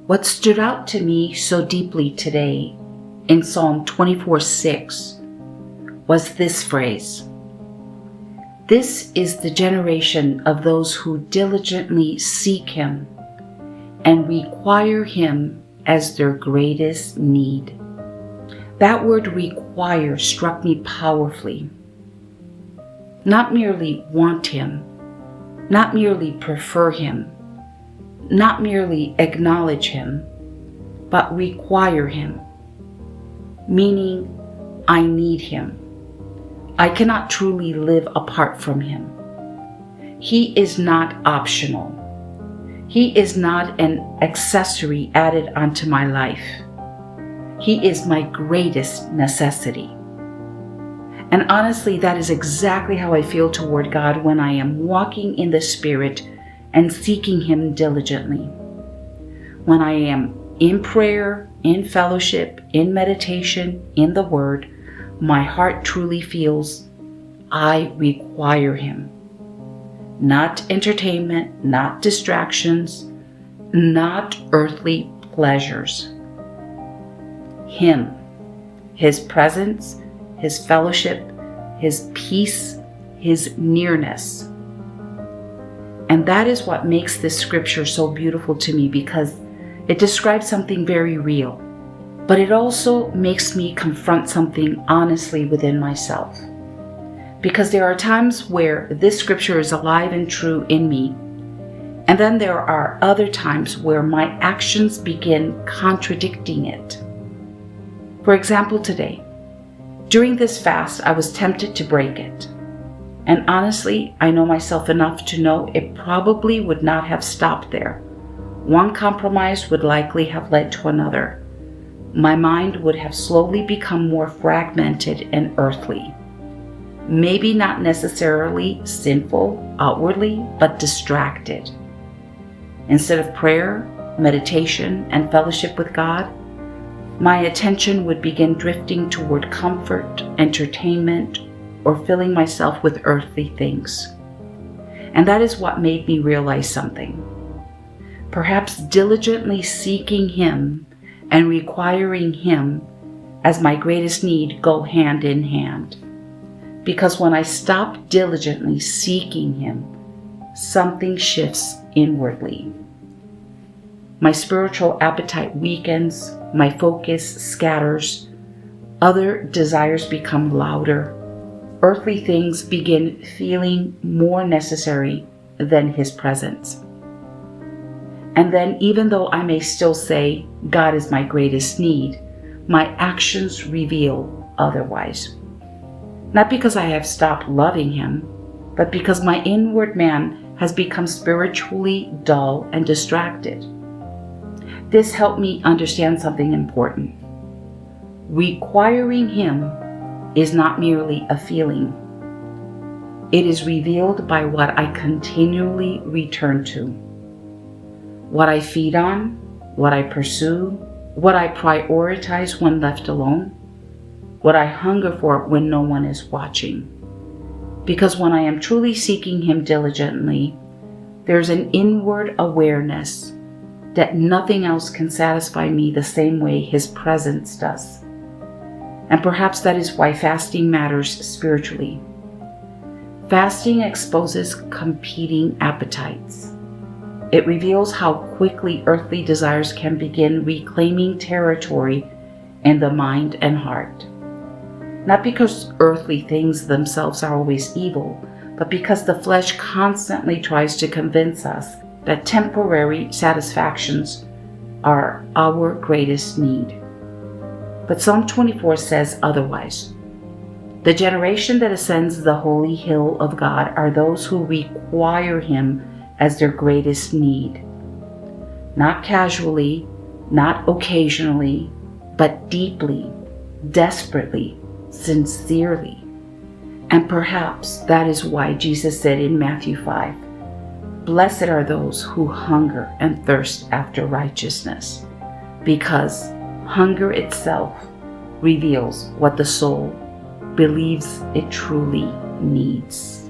What stood out to me so deeply today in Psalm 24:6 was this phrase: "This is the generation of those who diligently seek Him and require Him as their greatest need." That word "require" struck me powerfully. Not merely want Him, not merely prefer Him, not merely acknowledge Him, but require Him, meaning I need Him. I cannot truly live apart from Him. He is not optional. He is not an accessory added onto my life. He is my greatest necessity. And honestly, that is exactly how I feel toward God when I am walking in the Spirit and seeking Him diligently. When I am in prayer, in fellowship, in meditation, in the Word, my heart truly feels I require Him. Not entertainment, not distractions, not earthly pleasures. Him, His presence, His fellowship, His peace, His nearness. And that is what makes this scripture so beautiful to me, because it describes something very real, but it also makes me confront something honestly within myself. Because there are times where this scripture is alive and true in me, and then there are other times where my actions begin contradicting it. For example, today, during this fast, I was tempted to break it. And honestly, I know myself enough to know it probably would not have stopped there. One compromise would likely have led to another. My mind would have slowly become more fragmented and earthly. Maybe not necessarily sinful outwardly, but distracted. Instead of prayer, meditation, and fellowship with God, my attention would begin drifting toward comfort, entertainment, or filling myself with earthly things. And that is what made me realize something. Perhaps diligently seeking Him and requiring Him as my greatest need go hand in hand. Because when I stop diligently seeking Him, something shifts inwardly. My spiritual appetite weakens, my focus scatters, other desires become louder, earthly things begin feeling more necessary than His presence. And then, even though I may still say, God is my greatest need, my actions reveal otherwise. Not because I have stopped loving Him, but because my inward man has become spiritually dull and distracted. This helped me understand something important. Requiring Him is not merely a feeling. It is revealed by what I continually return to. What I feed on, what I pursue, what I prioritize when left alone, what I hunger for when no one is watching. Because when I am truly seeking Him diligently, there's an inward awareness that nothing else can satisfy me the same way His presence does. And perhaps that is why fasting matters spiritually. Fasting exposes competing appetites. It reveals how quickly earthly desires can begin reclaiming territory in the mind and heart. Not because earthly things themselves are always evil, but because the flesh constantly tries to convince us that temporary satisfactions are our greatest need. But Psalm 24 says otherwise. The generation that ascends the holy hill of God are those who require Him as their greatest need. Not casually, not occasionally, but deeply, desperately, sincerely. And perhaps that is why Jesus said in Matthew 5, "Blessed are those who hunger and thirst after righteousness," because hunger itself reveals what the soul believes it truly needs.